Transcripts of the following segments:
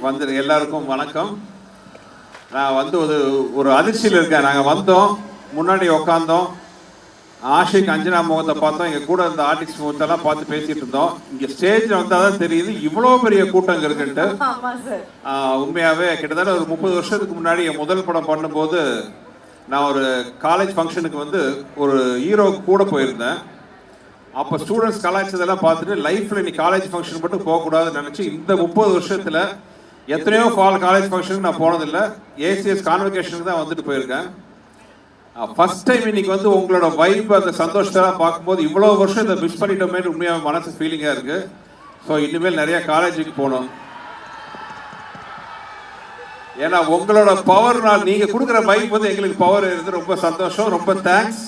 வந்து எல்லாருக்கும் வணக்கம். நான் வந்து ஒரு அதிர்ச்சியில் இருக்கேன். நாங்கள் வந்தோம், முன்னாடி உட்காந்தோம், ஆஷிக் அஞ்சனா முகத்தை பார்த்தோம், எங்கள் கூட இருந்த ஆர்டிஸ்ட் முகத்தெல்லாம் பார்த்து பேசிட்டு இருந்தோம். இங்கே ஸ்டேஜில் வந்தால் தான் தெரியுது இவ்வளோ பெரிய கூட்டம் இருக்குன்ட்டு. உண்மையாகவே கிட்டத்தட்ட ஒரு 30 வருஷத்துக்கு முன்னாடி என் முதல் படம் பண்ணும்போது நான் ஒரு காலேஜ் ஃபங்க்ஷனுக்கு வந்து ஒரு ஹீரோவுக்கு கூட போயிருந்தேன். அப்போ ஸ்டூடெண்ட்ஸ் கலாய்ச்சதெல்லாம் பார்த்துட்டு லைஃப்பில் நீ காலேஜ் ஃபங்க்ஷன் மட்டும் போகக்கூடாதுன்னு நினச்சி இந்த 30 வருஷத்தில் எத்தனையோ காலேஜ் ஃபங்க்ஷனுக்கு நான் போனதில்லை. ஏசிஎஸ் கான்வெகேஷனுக்கு தான் வந்துட்டு போயிருக்கேன். ஃபர்ஸ்ட் டைம் இன்னைக்கு வந்து உங்களோட வைப் அந்த சந்தோஷத்தெல்லாம் பார்க்கும்போது இவ்வளோ வருஷம் இதை மிஸ் பண்ணிட்டோமே உண்மையாக மனசு ஃபீலிங்காக இருக்குது. ஸோ இனிமேல் நிறையா காலேஜுக்கு போகணும். ஏன்னா உங்களோட பவர் நீங்கள் கொடுக்குற வைப் வந்து எங்களுக்கு பவர் இருந்து ரொம்ப சந்தோஷம். ரொம்ப தேங்க்ஸ்.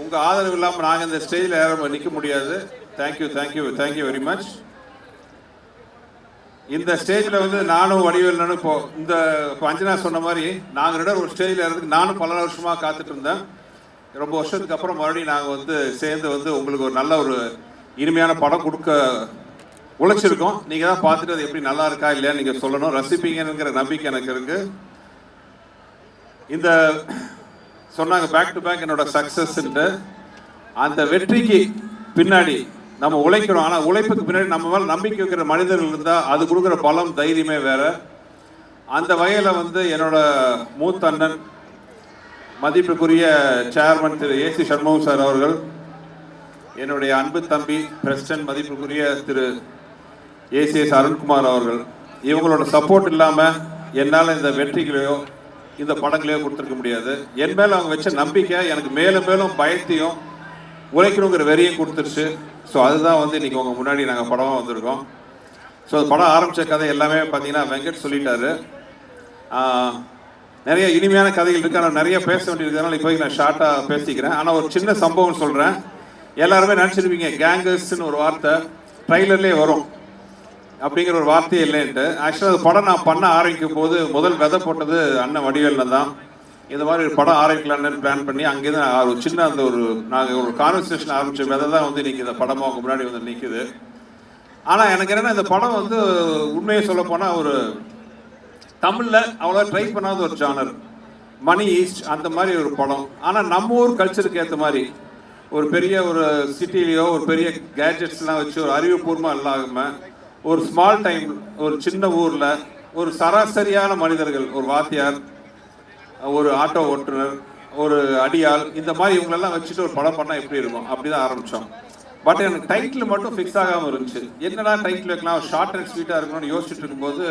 உங்கள் ஆதரவு இல்லாமல் நாங்கள் இந்த ஸ்டேஜில் யாரும் நிற்க முடியாது. Thank you thank you thank you very much. இந்த ஸ்டேஜில் வந்து நானும் வடிவேலனும் இந்த அஞ்சனா சொன்ன மாதிரி நாங்கள் ஒரு ஸ்டேஜில் இருந்து நானும் பல வருஷமாக காத்துட்டு இருந்தேன். ரொம்ப வருஷத்துக்கு அப்புறம் மறுபடியும் நாங்கள் வந்து சேர்ந்து வந்து உங்களுக்கு ஒரு நல்ல ஒரு இனிமையான படம் கொடுக்க உழைச்சிருக்கோம். நீங்கள் தான் பார்த்துட்டு அது எப்படி நல்லா இருக்கா இல்லையா நீங்கள் சொல்லணும். ரசிப்பீங்கிற நம்பிக்கை எனக்கு இருக்கு. இந்த சொன்னாங்க பேக் டு பேக் என்னோட சக்ஸஸ்ன்ட்டு. அந்த வெற்றிக்கு பின்னாடி நம்ம உழைக்கிறோம். ஆனால் உழைப்புக்கு பின்னாடி நம்ம மேலே நம்பிக்கை வைக்கிற மனிதர்கள் இருந்தால் அது கொடுக்குற பலம் தைரியமே வேற. அந்த வகையில் வந்து என்னோட மூத்த அண்ணன் மதிப்புக்குரிய சேர்மன் திரு ஏசி சண்முகம் சார் அவர்கள், என்னுடைய அன்பு தம்பி பிரசிடன்ட் மதிப்புக்குரிய திரு ஏசிஎஸ் அருண்குமார் அவர்கள், இவங்களோட சப்போர்ட் இல்லாமல் என்னால் இந்த வெற்றிகளையோ இந்த படங்களையோ கொடுத்துருக்க முடியாது. என் மேலே அவங்க வச்ச நம்பிக்கை எனக்கு மேலும் மேலும் பயத்தையும் உழைக்கணுங்கிற வெறியும் கொடுத்துருச்சு. ஸோ அதுதான் வந்து இன்றைக்கி உங்கள் முன்னாடி நாங்கள் படமாக வந்திருக்கோம். ஸோ அது படம் ஆரம்பித்த கதை எல்லாமே பார்த்தீங்கன்னா வெங்கட் சொல்லிட்டாரு. நிறைய இனிமையான கதைகள் இருக்குது. ஆனால் நிறைய பேச வேண்டியிருக்கிறதுனால இப்போதைக்கு நான் ஷார்ட்டாக பேசிக்கிறேன். ஆனால் ஒரு சின்ன சம்பவம் சொல்கிறேன். எல்லாருமே நினச்சிருப்பீங்க கேங்கர்ஸ்ன்னு ஒரு வார்த்தை ட்ரைலர்லேயே வரும் அப்படிங்கிற ஒரு வார்த்தையே இல்லைன்ட்டு. ஆக்சுவலாக அது படம் நான் பண்ண ஆரம்பிக்கும் போது முதல் விதை போட்டது அண்ணன் வடிவேலில் தான். இந்த மாதிரி ஒரு படம் ஆரம்பிக்கலான்னு பிளான் பண்ணி அங்கேருந்து ஒரு சின்ன அந்த நாங்கள் ஒரு கான்வர்சேஷன் ஆரம்பித்த விதை தான் வந்து இன்றைக்கி இந்த படமாக அவங்க முன்னாடி வந்து நிற்குது. ஆனால் எனக்கு என்னென்னா இந்த படம் வந்து உண்மையை சொல்ல போனால் ஒரு தமிழில் அவ்வளோ ட்ரை பண்ணாத ஒரு ஜானர் மணி ஈஸ்ட் அந்த மாதிரி ஒரு படம். ஆனால் நம்ம ஊர் கல்ச்சருக்கு ஏற்ற மாதிரி ஒரு பெரிய ஒரு சிட்டிலேயோ ஒரு பெரிய கேஜெட்ஸ்லாம் வச்சு ஒரு அறிவுபூர்வமாக இல்லாமல் ஒரு ஸ்மால் டைம் ஒரு சின்ன ஊரில் ஒரு சராசரியான மனிதர்கள், ஒரு வாத்தியார், ஒரு ஆட்டோ ஓட்டுநர், ஒரு அடியாள், இந்த மாதிரி இவங்களெல்லாம் வச்சுட்டு ஒரு படம் பண்ணால் எப்படி இருக்கும் அப்படி தான் ஆரம்பித்தோம். பட் எனக்கு டைட்டில் மட்டும் ஃபிக்ஸ் ஆகாமல் இருந்துச்சு. என்னடா டைட்டில் வைக்கலாம், ஒரு ஷார்ட் அண்ட் ஸ்வீட்டாக இருக்கணும்னு யோசிச்சுட்டு இருக்கும்போது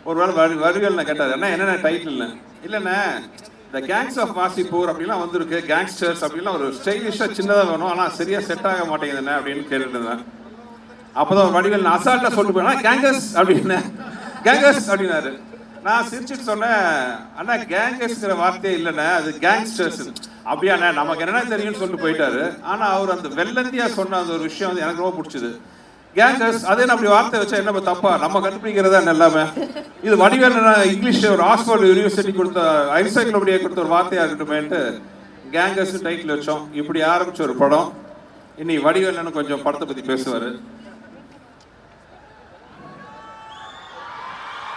ஒரு வேளை வடிவேல் நான் கேட்டார், என்னென்ன டைட்டில்னு. இல்லைண்ணே இந்த கேங்ஸ் ஆஃப் வாசிப்பூர் அப்படிலாம் வந்திருக்கு, கேங்ஸ்டர்ஸ் அப்படிலாம் ஒரு ஸ்டைலிஷாக சின்னதாக வேணும், ஆனால் சரியாக செட் ஆக மாட்டேங்குதுண்ணே அப்படின்னு கேட்டுட்டு இருந்தேன். அப்போதான் வடிவேல் நான் அசால்ட்டாக சொல்லிட்டு போனேன் கேங்கர்ஸ் அப்படின்னு. கேங்கர்ஸ் அப்படின்னாரு. நான் சிரிச்சுட்டு சொன்னேன், அண்ணா கேங்கர்ஸ்ங்கிற வார்த்தையே இல்லைண்ணே, அது கேங்ஸ்டர்ஸ். அப்படியாண்ணே நமக்கு என்னென்ன தெரியும்னு சொல்லிட்டு போயிட்டாரு. ஆனால் அவர் அந்த வெள்ளந்தியா சொன்ன அந்த ஒரு விஷயம் வந்து எனக்கு ரொம்ப பிடிச்சிது. கேங்கர்ஸ் அதே நான் அப்படி வார்த்தை வச்சா என்ன தப்பா, நம்ம கண்டுபிடிக்கிறதா எல்லாமே. இது வடிவேல் இங்கிலீஷ் ஒரு ஆக்ஸ்போர்ட் யூனிவர்சிட்டி கொடுத்த என்சைக்ளோபீடியா கொடுத்த ஒரு வார்த்தையாக இருக்கட்டுமேன்ட்டு கேங்கர்ஸ் டைட்டில் வச்சோம். இப்படி ஆரம்பிச்ச ஒரு படம். இன்னைக்கு வடிவேல் கொஞ்சம் படத்தை பற்றி பேசுவார்.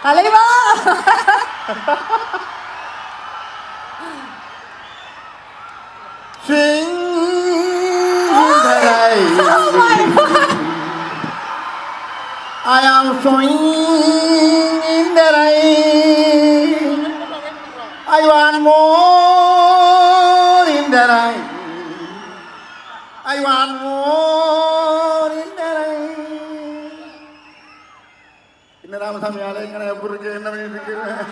தலைவா I am swinging in the rain. I want more in the rain. I want more in the rain. என்ன ராமசாமி ஆலயங்கன எப்படி இருக்கு, என்ன பண்ணிட்டு இருக்கிறேன்.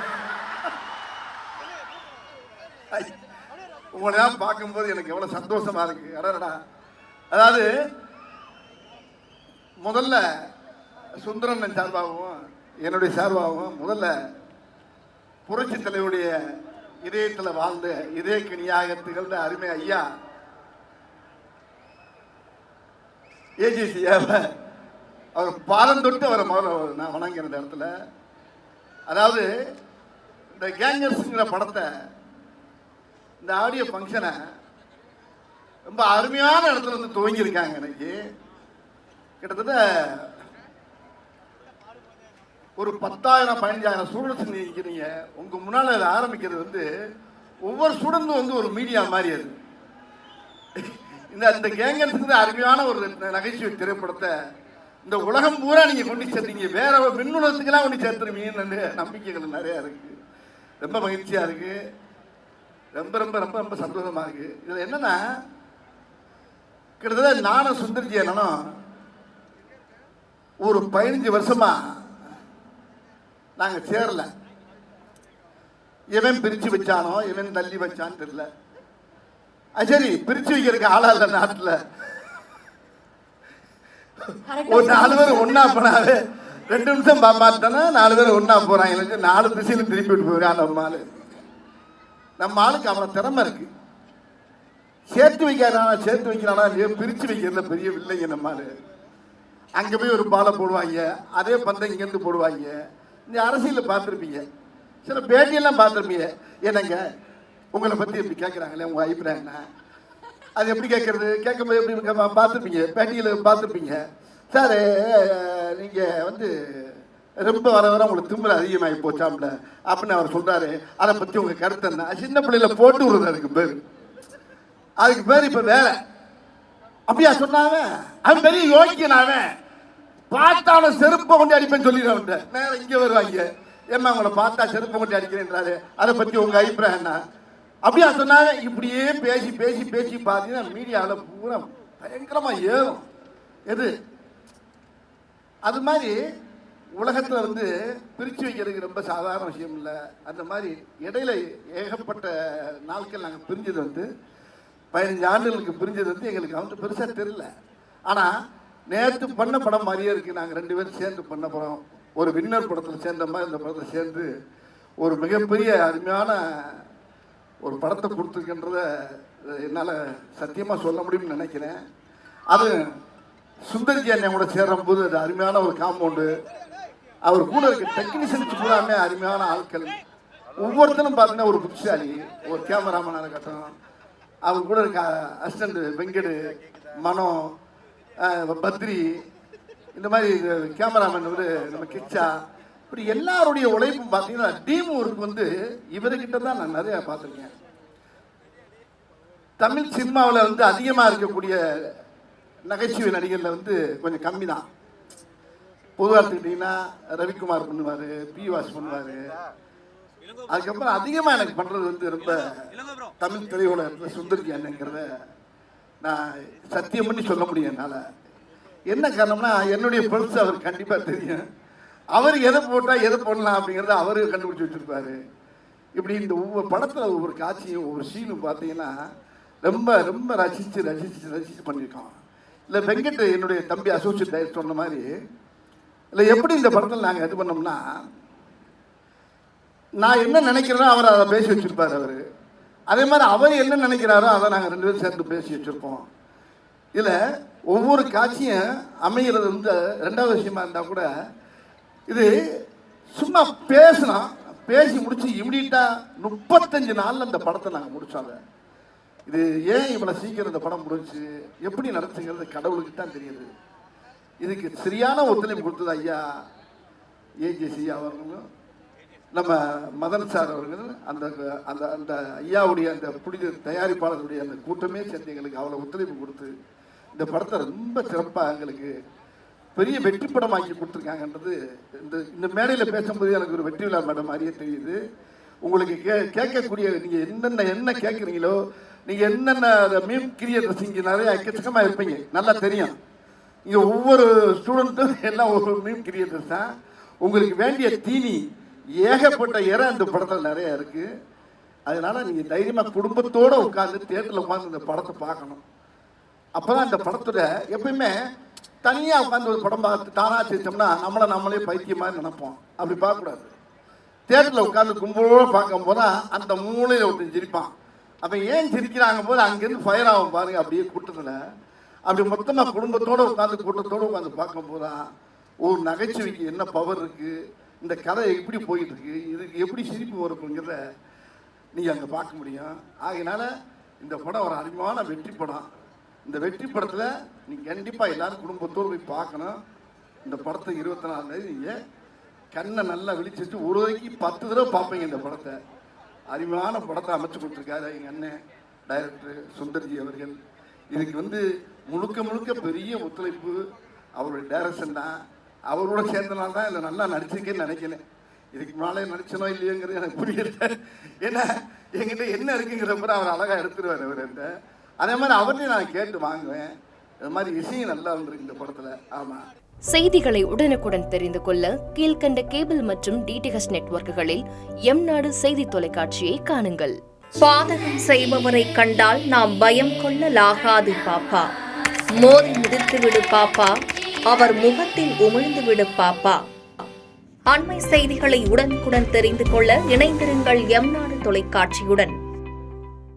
உங்களெல்லாம் பார்க்கும்போது எனக்கு எவ்வளோ சந்தோஷமா இருக்கு. அடடா. அதாவது முதல்ல சுந்தரன் சார்பாகவும் என்னுடைய சார்பாகவும் முதல்ல புரட்சி தலைவருடைய இதயத்தில் வாழ்ந்த இதய கனியாக திகழ்ந்த அருமை ஐயா ஏஜிசியாவை அவர் பாதம் தொட்டு அவரை முதல்ல நான் வணங்கின இந்த இடத்துல. அதாவது இந்த கேங்கர்ஸுங்கிற படத்தை இந்த ஆடியோ ஃபங்க்ஷனை ரொம்ப அருமையான இடத்துல வந்து துவங்கியிருக்காங்க. எனக்கு கிட்டத்தட்ட ஒரு 10,000 15,000 ஸ்டூடெண்ட்ஸ் நிற்கிறீங்க. உங்க முன்னால அதை ஆரம்பிக்கிறது வந்து ஒவ்வொரு ஸ்டூடெண்ட்டும் வந்து ஒரு மீடியா மாதிரி. அது இந்த கேங்கர்ஸுக்கு அருமையான ஒரு நகைச்சுவை திரைப்படத்தை இந்த உலகம் பூரா நீங்க கொண்டு சேர்த்தீங்க. வேற விண்ணுலகத்துக்கெல்லாம் கொண்டு சேர்த்துருவீங்கன்னு நம்பிக்கைகள் நிறைய இருக்கு. ரொம்ப மகிழ்ச்சியா இருக்கு. ரொம்ப ரொம்ப ரொம்ப ரொம்ப சந்தோஷமா இருக்கு. இதுல என்னன்னா, கிட்டத்தட்ட நானும் சுந்தர்ஜி அண்ணனும் ஒரு 15 வருஷமா நாங்க சேரல. இவன் பிரிச்சு வச்சானோ இவன் தள்ளி வச்சான்னு தெரியல. சரி, பிரிச்சு வைக்கிறதுக்கு ஆளா இல்ல நாட்டுல. ஒரு 4 பேர் ஒன்னா போனாவே 2 நிமிஷம் மாத்தானா 4 பேர் ஒன்னா போறாங்க. 4 திசையில திருப்பி விட்டு போறான் நம்ம ஆளு. நம்ம ஆளுக்கு அவ்வளவு திறமை இருக்கு. சேர்த்து வைக்கிறானா சேர்த்து வைக்கிறானா பிரிச்சு வைக்கிறதுல பெரிய இல்லைங்க நம்ம ஆளு. அங்க போய் ஒரு பாலை போடுவாங்க, அதே பந்தை இங்க இருந்து போடுவாங்க. இந்த அரசியல பார்த்துருப்பீங்க, சில பேட்டியெல்லாம் பார்த்துருப்பீங்க. என்னங்க உங்களை பத்தி எப்படி கேட்குறாங்களே, உங்க அபிப்பிராயம் என்ன? அது எப்படி கேட்கறது? கேட்கும்போது எப்படி பார்த்துருப்பீங்க, பேட்டியில் பார்த்துருப்பீங்க. சார் நீங்க வந்து ரொம்ப வர வர உங்களுக்கு திமிரு அதிகமாகி போச்சாம்ல அப்படின்னு அவர் சொல்றாரு. அதை பத்தி உங்க கருத்து என்ன? சின்ன பிள்ளையில போட்டு விடுறது அதுக்கு பேர் இப்ப வேற. அப்படியா சொன்னாங்க? அவன் பெரிய யோகிக்கனாவே பார்த்தாலும் செருப்பை கொண்டு அடிப்பேன்னு சொல்லிடுறவன் நேரம் இங்க வருவாங்க. ஏமா உங்களை பார்த்தா செருப்பை கொண்டு அடிக்கிறேன்றாரு, அதை பத்தி உங்க அபிப்பிராயம் என்ன? அப்படியா சொன்னாங்க? இப்படியே பேசி பேசி பேசி பார்த்தீங்கன்னா மீடியாவில் பூரா பயங்கரமா ஏறும். எது அது மாதிரி உலகத்தில் வந்து பிரித்து வைக்கிறதுக்கு ரொம்ப சாதாரண விஷயம் இல்லை. அந்த மாதிரி இடையில ஏகப்பட்ட நாட்கள் நாங்கள் பிரிஞ்சது வந்து 15 ஆண்டுகளுக்கு பிரிஞ்சது வந்து எங்களுக்கு வந்து பெருசாக தெரியல. ஆனால் நேற்று பண்ண படம் மாதிரியே இருக்குது. நாங்கள் 2 பேரும் சேர்ந்து பண்ண படம், ஒரு வின்னர் படத்தில் சேர்ந்த மாதிரி இந்த படத்தில் சேர்ந்து ஒரு மிகப்பெரிய அருமையான ஒரு படத்தை கொடுத்துருக்கின்றத என்னால் சத்தியமாக சொல்ல முடியும்னு நினைக்கிறேன். அது சுந்தர்ஜி அண்ணன் கூட சேரும்போது அது அருமையான ஒரு காம்பவுண்டு. அவர் கூட இருக்க டெக்னீஷியன்ஸ் பூராமே அருமையான ஆட்கள். ஒவ்வொருத்தரும் பார்த்தீங்கன்னா ஒரு புத்திசாலி, ஒரு கேமராமேனாக இருக்கட்டும், அவர் கூட இருக்க அசிஸ்டண்ட் வெங்கடு, மனோ, பத்ரி, இந்த மாதிரி கேமராமேன் வந்து நம்ம கிச்சா, இப்படி எல்லாருடைய உழைப்பும் பார்த்தீங்கன்னா டீம் ஒர்க் வந்து இவர்கிட்ட தான் நான் நிறைய பார்த்துருக்கேன். தமிழ் சினிமாவில் வந்து அதிகமாக இருக்கக்கூடிய நகைச்சுவை நடிகரில் வந்து கொஞ்சம் கம்மி தான். பொதுவாக எடுத்துக்கிட்டிங்கன்னா ரவிக்குமார் பண்ணுவார், பி வாஸ் பண்ணுவார். அதுக்கப்புறம் அதிகமாக எனக்கு பண்ணுறது வந்து ரொம்ப தமிழ் திரையுலகத்தில் சுந்தர்ஜி அண்ணங்கிறத நான் சத்தியம் பண்ணி சொல்ல முடியும் என்னால். என்ன காரணம்னா என்னுடைய பல்ஸ் அவர் கண்டிப்பாக தெரியும். அவர் எதை போட்டால் எதை போடலாம் அப்படிங்கிறத அவரு கண்டுபிடிச்சி வச்சுருப்பாரு. இப்படி இந்த ஒவ்வொரு படத்தில் ஒவ்வொரு காட்சியும் ஒவ்வொரு சீனும் பார்த்தீங்கன்னா ரொம்ப ரொம்ப ரசித்து ரசித்து ரசித்து பண்ணியிருக்கோம். இல்லை வெங்கட் என்னுடைய தம்பி அசோசியேட் டைரக்டர் சொன்ன மாதிரி, இல்லை எப்படி இந்த படத்தில் நாங்கள் இது பண்ணோம்னா, நான் என்ன நினைக்கிறேனோ அவர் அதை பேசி வச்சுருப்பார். அவர் அதே மாதிரி அவர் என்ன நினைக்கிறாரோ அதை நாங்கள் 2 பேரும் சேர்ந்து பேசி வச்சுருப்போம். இதில் ஒவ்வொரு காட்சியும் அமைகிறது வந்து 2வது விஷயமா இருந்தால் கூட இது சும்மா பேசணும், பேசி முடிச்சு இம்மிடியட்டாக 35 நாளில் இந்த படத்தை நாங்கள் முடித்தோம். இது ஏன் இவ்வளோ சீக்கிரம் இந்த படம் முடிச்சு எப்படி நடத்துங்கிறது கடவுளுக்கு தான் தெரியுது. இதுக்கு சரியான ஒத்துழைப்பு கொடுத்தது ஐயா ஏஜேசி அவர்களும் நம்ம மதன் சார் அவர்கள், அந்த அந்த அந்த ஐயாவுடைய அந்த புனித தயாரிப்பாளர்களுடைய அந்த கூட்டமே சேர்ந்து எங்களுக்கு அவ்வளோ ஒத்துழைப்பு கொடுத்து இந்த படத்தை ரொம்ப சிறப்பாக எங்களுக்கு பெரிய வெற்றி படமாக்கி கொடுத்துருக்காங்கன்றது இந்த மேடையில் பேசும்போது எனக்கு ஒரு வெற்றி விழா மேடம் மாதிரியே தெரியுது. உங்களுக்கு கேட்கக்கூடிய நீங்கள் என்ன கேட்குறீங்களோ, நீங்கள் என்னென்ன மீம் கிரியேட்டர்ஸ் இங்கே நிறைய எக்கச்சக்கமாக இருப்பீங்க, நல்லா தெரியும். இங்கே ஒவ்வொரு ஸ்டூடெண்ட்டும் எல்லாம் ஒரு மீம் கிரியேட்டர்ஸ் தான். உங்களுக்கு வேண்டிய தீனி ஏகப்பட்ட இந்த படத்தில் நிறைய இருக்குது. அதனால் நீங்கள் தைரியமாக குடும்பத்தோடு உட்காந்து தியேட்டரில் உட்காந்து இந்த படத்தை பார்க்கணும். அப்போ தான் இந்த படத்தோட எப்பயுமே தனியாக உட்காந்து ஒரு படம் பார்த்து தானாக சிரிச்சோம்னா நம்மளே பைத்தியம் மாதிரி நினைப்போம். அப்படி பார்க்கக்கூடாது. தியேட்டரில் உட்காந்து கும்பலோடு பார்க்கும்போது தான் அந்த மூலையில் ஒருத்தன் சிரிப்பான். அப்போ ஏன் சிரிக்கிறாங்க போது அங்கேருந்து ஃபயர் ஆகும் பாருங்க. அப்படியே கூட்டத்தில் அப்படி மொத்தமாக குடும்பத்தோடு உட்காந்து கூட்டத்தோடு உட்காந்து பார்க்கும்போது தான் ஒரு நகைச்சுவைக்கு என்ன பவர் இருக்குது, இந்த கதை எப்படி போயிட்டு இருக்கு, இதுக்கு எப்படி சிரிப்பு வருங்கிறத நீங்கள் அங்கே பார்க்க முடியும். ஆகையினால இந்த படம் ஒரு அருமையான வெற்றி படம். இந்த வெற்றி படத்தில் நீங்கள் கண்டிப்பாக எல்லாரும் குடும்பத்தோடு போய் பார்க்கணும். இந்த படத்தை 24ஆம் தேதி நீங்கள் கண்ணை நல்லா விழிச்சிட்டு ஒரு வரைக்கு 10 தடவை பார்ப்பீங்க இந்த படத்தை. அருமையான படத்தை அமைச்சு கொடுத்துருக்காரு எங்கள் அண்ணன் டைரக்டர் சுந்தர்ஜி அவர்கள். இதுக்கு முழுக்க முழுக்க பெரிய ஒத்துழைப்பு அவருடைய டைரக்ஷன் தான். அவரோட சேர்ந்தனால தான் இதில் நல்லா நடிச்சிருக்கேன்னு நினைக்கல. இதுக்கு முன்னாலே நடிச்சனோ இல்லையோங்கிறது எனக்கு புரியல. ஏன்னா என்கிட்ட என்ன இருக்குங்கிற மாதிரி அவர் அழகாக எடுத்துருவார் அவர்கிட்ட. அதே மாதிரி அவர்கிட்டையும் நான் கேட்டு வாங்குவேன். இது மாதிரி இசையும் நல்லா இருந்திருக்கு இந்த படத்தில். ஆமாம். செய்திகளை உடனுக்குடன் தெரிந்து கொள்ள கீழ்கண்ட கேபிள் மற்றும் டிடிஹெச் நெட்வொர்க்குகளில் எம்நாடு செய்தி தொலைக்காட்சியை காணுங்கள். பாதகம் செய்பவரை கண்டால் நாம் பயம் கொள்ளலாகாது பாப்பா. மோதி மிதித்துவிடு பாப்பா, அவர் முகத்தில் உமிழ்ந்துவிடு பாப்பா. அண்மை செய்திகளை உடனுக்குடன் தெரிந்து கொள்ள இணைந்திருங்கள் எம்நாடு தொலைக்காட்சியுடன்.